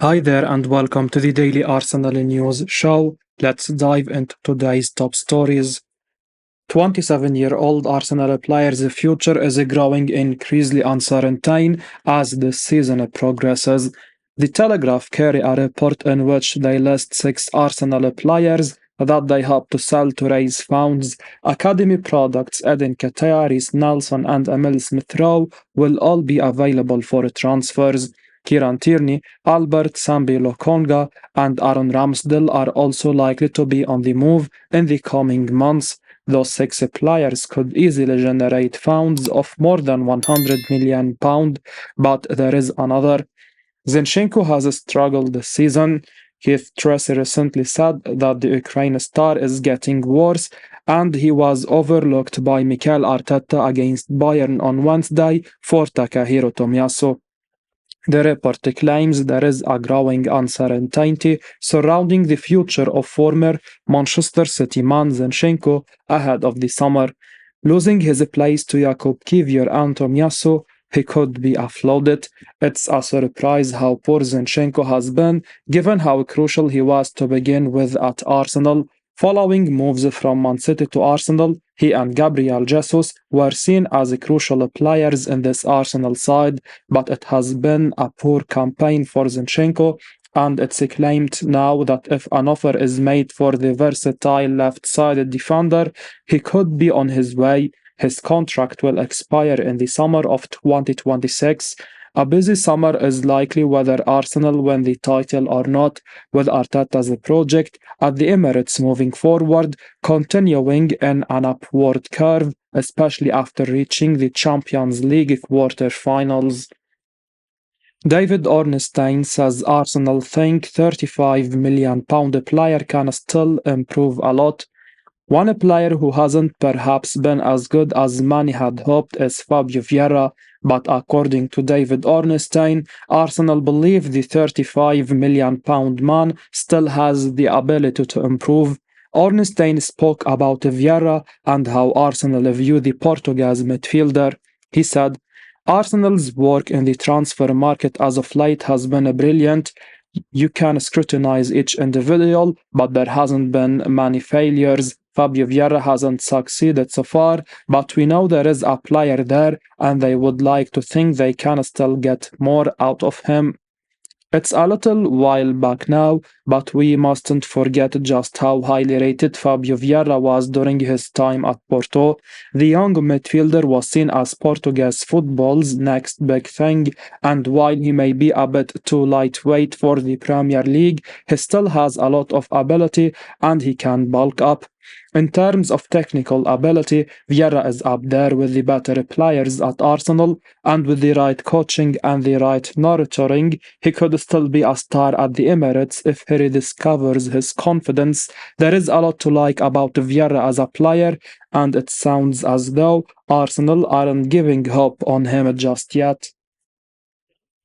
Hi there and welcome to the Daily Arsenal News Show. Let's dive into today's top stories. 27-year-old Arsenal player's future is growing increasingly uncertain as the season progresses. The Telegraph carry a report in which they list 6 Arsenal players that they hope to sell to raise funds. Academy products Eddie Nketiah, Reiss Nelson and Emile Smith-Rowe will all be available for transfers. Kiernan Tierney, Albert, Sambi, Lokonga, and Aaron Ramsdale are also likely to be on the move in the coming months. Those 6 players could easily generate funds of more than £100 million, but there is another. Zinchenko has struggled this season. Keith Tracy recently said that the Ukraine star is getting worse, and he was overlooked by Mikel Arteta against Bayern on Wednesday for Takahiro Tomiyasu. The report claims there is a growing uncertainty surrounding the future of former Manchester City man Zinchenko ahead of the summer. Losing his place to Jakub Kiwior and Tomiyasu, he could be offloaded. It's a surprise how poor Zinchenko has been, given how crucial he was to begin with at Arsenal. Following moves from Man City to Arsenal, he and Gabriel Jesus were seen as crucial players in this Arsenal side, but it has been a poor campaign for Zinchenko, and it's claimed now that if an offer is made for the versatile left-sided defender, he could be on his way. His contract will expire in the summer of 2026. A busy summer is likely whether Arsenal win the title or not, with Arteta's project at the Emirates moving forward, continuing in an upward curve, especially after reaching the Champions League quarter-finals. David Ornstein says Arsenal think £35 million player can still improve a lot. One player who hasn't perhaps been as good as many had hoped is Fabio Vieira, but according to David Ornstein, Arsenal believe the £35 million man still has the ability to improve. Ornstein spoke about Vieira and how Arsenal view the Portuguese midfielder. He said, Arsenal's work in the transfer market as of late has been brilliant. You can scrutinize each individual, but there hasn't been many failures. Fabio Vieira hasn't succeeded so far, but we know there is a player there, and they would like to think they can still get more out of him. It's a little while back now, but we mustn't forget just how highly rated Fabio Vieira was during his time at Porto. The young midfielder was seen as Portuguese football's next big thing, and while he may be a bit too lightweight for the Premier League, he still has a lot of ability and he can bulk up. In terms of technical ability, Vieira is up there with the better players at Arsenal, and with the right coaching and the right nurturing, he could still be a star at the Emirates if he rediscovers his confidence. There is a lot to like about Vieira as a player, and it sounds as though Arsenal aren't giving hope on him just yet.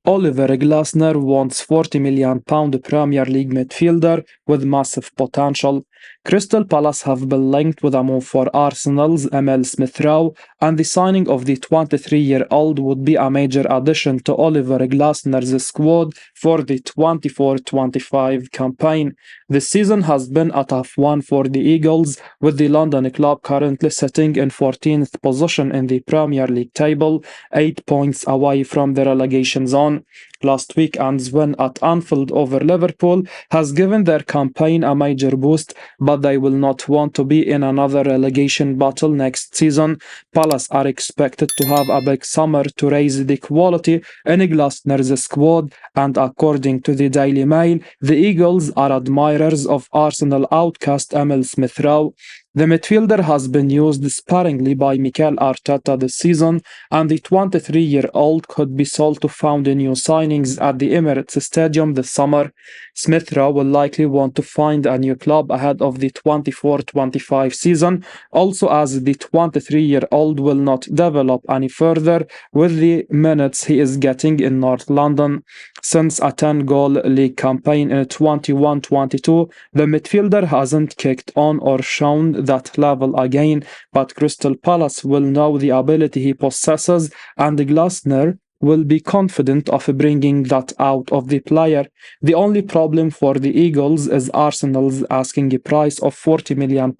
Oliver Glasner wants £40 million Premier League midfielder with massive potential. Crystal Palace have been linked with a move for Arsenal's Emile Smith-Rowe, and the signing of the 23-year-old would be a major addition to Oliver Glasner's squad for the 24-25 campaign. This season has been a tough one for the Eagles, with the London club currently sitting in 14th position in the Premier League table, 8 points away from the relegation zone. Last weekend's win at Anfield over Liverpool has given their campaign a major boost, but they will not want to be in another relegation battle next season. Palace are expected to have a big summer to raise the quality in Glasner's squad, and according to the Daily Mail, the Eagles are admirers of Arsenal outcast Emile Smith-Rowe. The midfielder has been used sparingly by Mikel Arteta this season, and the 23-year-old could be sold to fund new signings at the Emirates Stadium this summer. Smith-Rowe will likely want to find a new club ahead of the 24-25 season, also as the 23-year-old will not develop any further with the minutes he is getting in North London. Since a 10-goal league campaign in 21-22, the midfielder hasn't kicked on or shown that level again, but Crystal Palace will know the ability he possesses, and Glasner will be confident of bringing that out of the player. The only problem for the Eagles is Arsenal's asking a price of £40 million,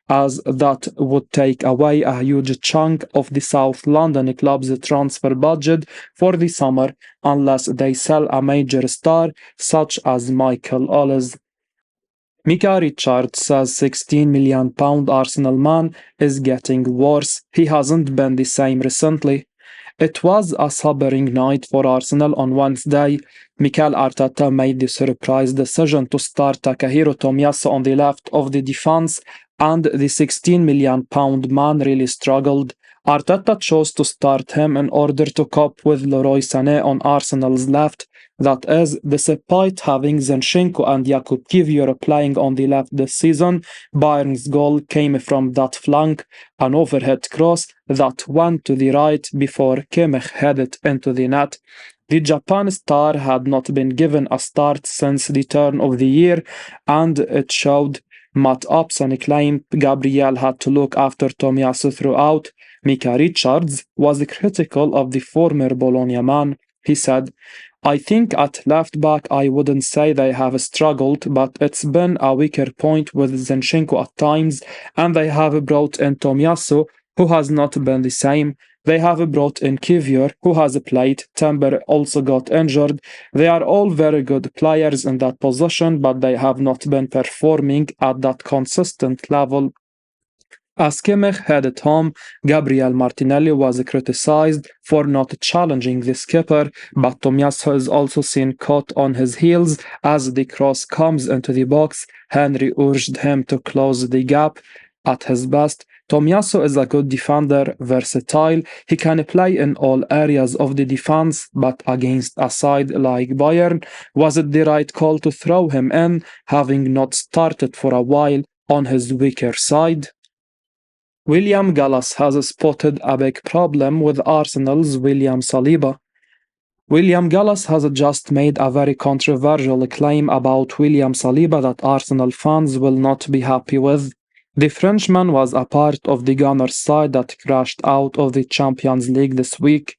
as that would take away a huge chunk of the South London club's transfer budget for the summer unless they sell a major star such as Michael Olise. Micah Richards says £16 million Arsenal man is getting worse. He hasn't been the same recently. It was a sobering night for Arsenal on Wednesday. Mikel Arteta made the surprise decision to start Takahiro Tomiyasu on the left of the defense, and the £16 million man really struggled. Arteta chose to start him in order to cope with Leroy Sané on Arsenal's left. That is, despite having Zinchenko and Jakub Kiwior playing on the left this season, Bayern's goal came from that flank, an overhead cross that went to the right before Kimmich headed into the net. The Japan star had not been given a start since the turn of the year, and it showed. Matt Upson claimed Gabriel had to look after Tomiyasu throughout. Micah Richards was critical of the former Bologna man. He said, "I think at left back I wouldn't say they have struggled, but it's been a weaker point with Zinchenko at times, and they have brought in Tomiyasu, who has not been the same. They have brought in Kiwior, who has played. Timber also got injured. They are all very good players in that position, but they have not been performing at that consistent level." As Kimmich headed home, Gabriel Martinelli was criticized for not challenging the skipper, but Tomiyasu is also seen caught on his heels as the cross comes into the box. Henry urged him to close the gap. At his best, Tomiyasu is a good defender, versatile. He can play in all areas of the defense, but against a side like Bayern, was it the right call to throw him in, having not started for a while on his weaker side? William Gallas has spotted a big problem with Arsenal's William Saliba. William Gallas has just made a very controversial claim about William Saliba that Arsenal fans will not be happy with. The Frenchman was a part of the Gunners side that crashed out of the Champions League this week.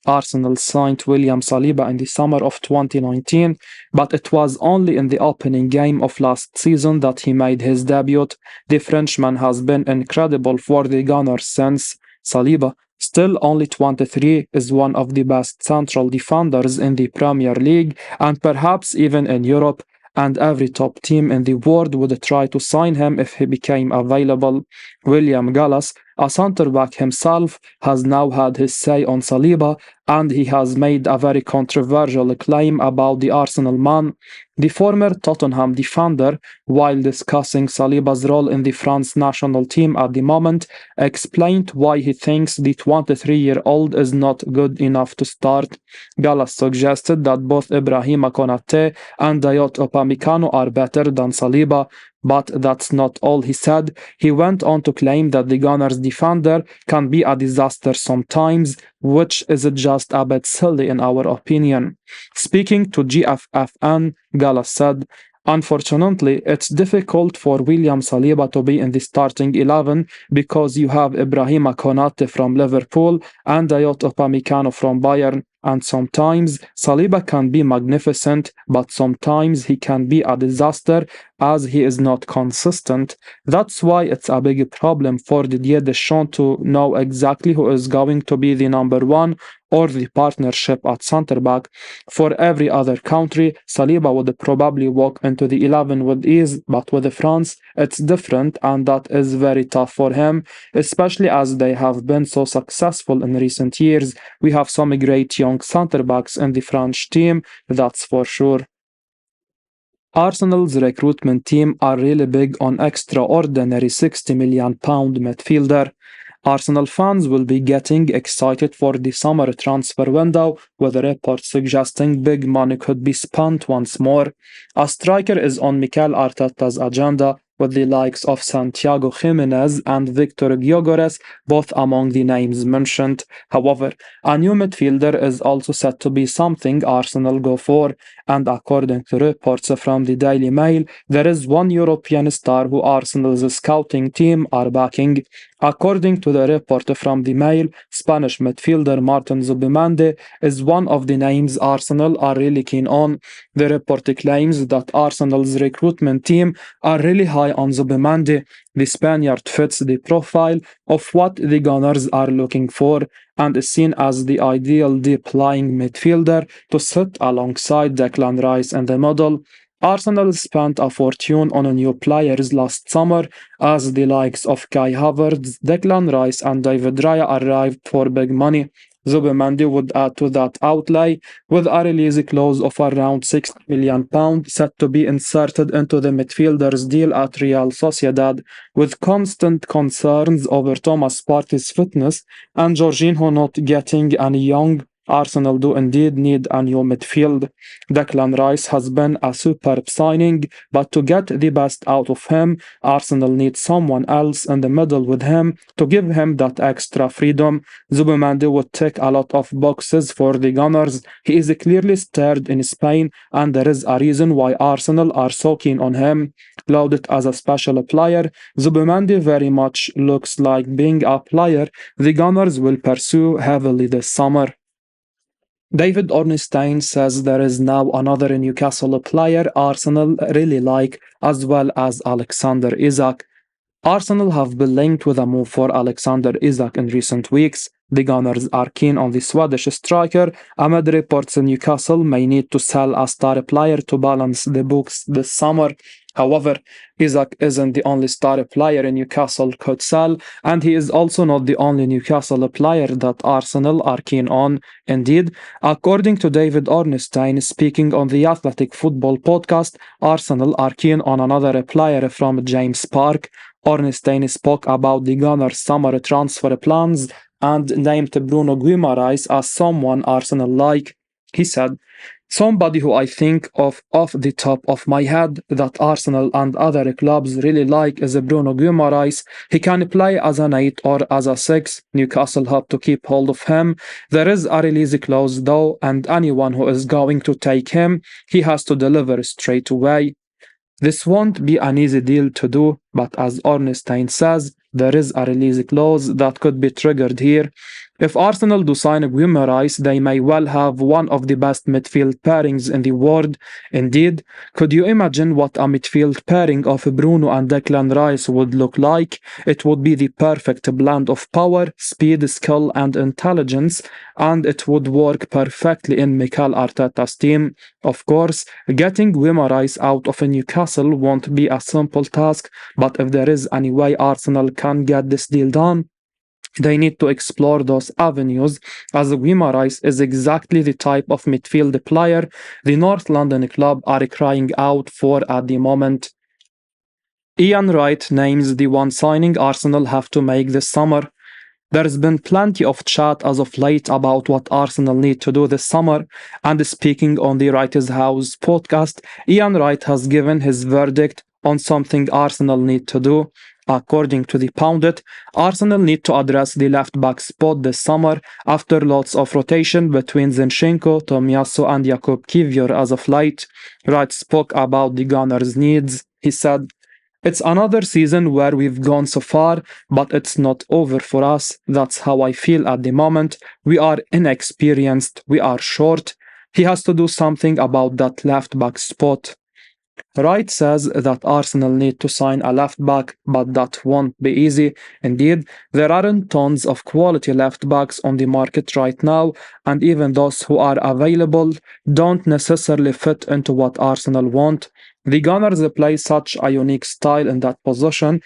Arsenal signed William Saliba in the summer of 2019, but it was only in the opening game of last season that he made his debut. The Frenchman has been incredible for the Gunners since. Saliba, still only 23, is one of the best central defenders in the Premier League and perhaps even in Europe, and every top team in the world would try to sign him if he became available. William Gallas, a centre-back himself, has now had his say on Saliba, and he has made a very controversial claim about the Arsenal man. The former Tottenham defender, while discussing Saliba's role in the France national team at the moment, explained why he thinks the 23-year-old is not good enough to start. Gallas suggested that both Ibrahima Konate and Dayot Upamecano are better than Saliba, but that's not all he said. He went on to claim that the Gunners defender can be a disaster sometimes, which is just a bit silly in our opinion. Speaking to GFFN, Gallas said, "Unfortunately, it's difficult for William Saliba to be in the starting 11 because you have Ibrahima Konate from Liverpool and Dayot Upamecano from Bayern, and sometimes Saliba can be magnificent, but sometimes he can be a disaster as he is not consistent. That's why it's a big problem for Didier Deschamps to know exactly who is going to be the number one or the partnership at centre-back. For every other country, Saliba would probably walk into the 11 with ease, but with France, it's different, and that is very tough for him, especially as they have been so successful in recent years. We have some great young centre-backs in the French team, that's for sure." Arsenal's recruitment team are really big on extraordinary £60 million midfielder. Arsenal fans will be getting excited for the summer transfer window, with reports suggesting big money could be spent once more. A striker is on Mikel Arteta's agenda, with the likes of Santiago Jimenez and Victor Gyökeres both among the names mentioned. However, a new midfielder is also said to be something Arsenal go for, and according to reports from the Daily Mail, there is one European star who Arsenal's scouting team are backing. According to the report from the Mail, Spanish midfielder Martin Zubimendi is one of the names Arsenal are really keen on. The report claims that Arsenal's recruitment team are really high on Zubimendi. The Spaniard fits the profile of what the Gunners are looking for and is seen as the ideal deep-lying midfielder to sit alongside Declan Rice in the middle. Arsenal spent a fortune on new players last summer as the likes of Kai Havertz, Declan Rice and David Raya arrived for big money. Zubimendi would add to that outlay with a release clause of around £60 million set to be inserted into the midfielder's deal at Real Sociedad, with constant concerns over Thomas Partey's fitness and Jorginho not getting any young. Arsenal do indeed need a new midfield. Declan Rice has been a superb signing, but to get the best out of him, Arsenal needs someone else in the middle with him to give him that extra freedom. Zubimendi would tick a lot of boxes for the Gunners. He is clearly starred in Spain, and there is a reason why Arsenal are so keen on him. Lauded as a special player, Zubimendi very much looks like being a player the Gunners will pursue heavily this summer. David Ornstein says there is now another Newcastle player Arsenal really like, as well as Alexander Isak. Arsenal have been linked with a move for Alexander Isak in recent weeks. The Gunners are keen on the Swedish striker, amid reports Newcastle may need to sell a star player to balance the books this summer. However, Isak isn't the only star player Newcastle could sell, and he is also not the only Newcastle player that Arsenal are keen on. Indeed, according to David Ornstein speaking on the Athletic Football podcast, Arsenal are keen on another player from James Park. Ornstein spoke about the Gunners' summer transfer plans and named Bruno Guimaraes as someone Arsenal like. He said, "Somebody who I think of off the top of my head that Arsenal and other clubs really like is Bruno Guimaraes. He can play as an 8 or as a 6. Newcastle have to keep hold of him. There is a release clause though, and anyone who is going to take him, he has to deliver straight away. This won't be an easy deal to do, but as Ornstein says, there is a release clause that could be triggered here. If Arsenal do sign Guimaraes, they may well have one of the best midfield pairings in the world. Indeed, could you imagine what a midfield pairing of Bruno and Declan Rice would look like? It would be the perfect blend of power, speed, skill and intelligence, and it would work perfectly in Mikel Arteta's team. Of course, getting Guimaraes out of Newcastle won't be a simple task, but if there is any way Arsenal can get this deal done, they need to explore those avenues, as Guimaraes is exactly the type of midfield player the North London club are crying out for at the moment. Ian Wright names the one signing Arsenal have to make this summer. There's been plenty of chat as of late about what Arsenal need to do this summer, and speaking on the Wright's House podcast, Ian Wright has given his verdict on something Arsenal need to do. According to the Pundit, Arsenal need to address the left-back spot this summer after lots of rotation between Zinchenko, Tomiyasu and Jakub Kiwior as of late. Wright spoke about the Gunners' needs. He said, "It's another season where we've gone so far, but it's not over for us. That's how I feel at the moment. We are inexperienced, we are short. He has to do something about that left-back spot." Wright says that Arsenal need to sign a left-back, but that won't be easy. Indeed, there aren't tons of quality left-backs on the market right now, and even those who are available don't necessarily fit into what Arsenal want. The Gunners play such a unique style in that position,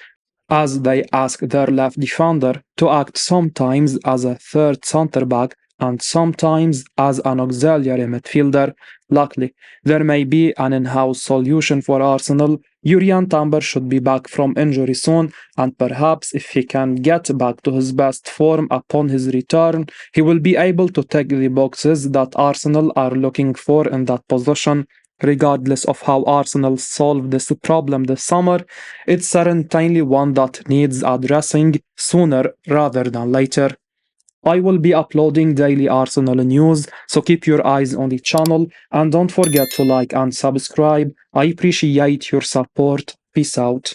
as they ask their left defender to act sometimes as a third centre-back and sometimes as an auxiliary midfielder. Luckily, there may be an in-house solution for Arsenal. Jurriën Timber should be back from injury soon, and perhaps if he can get back to his best form upon his return, he will be able to tick the boxes that Arsenal are looking for in that position. Regardless of how Arsenal solve this problem this summer, it's certainly one that needs addressing sooner rather than later. I will be uploading daily Arsenal news, so keep your eyes on the channel and don't forget to like and subscribe. I appreciate your support. Peace out.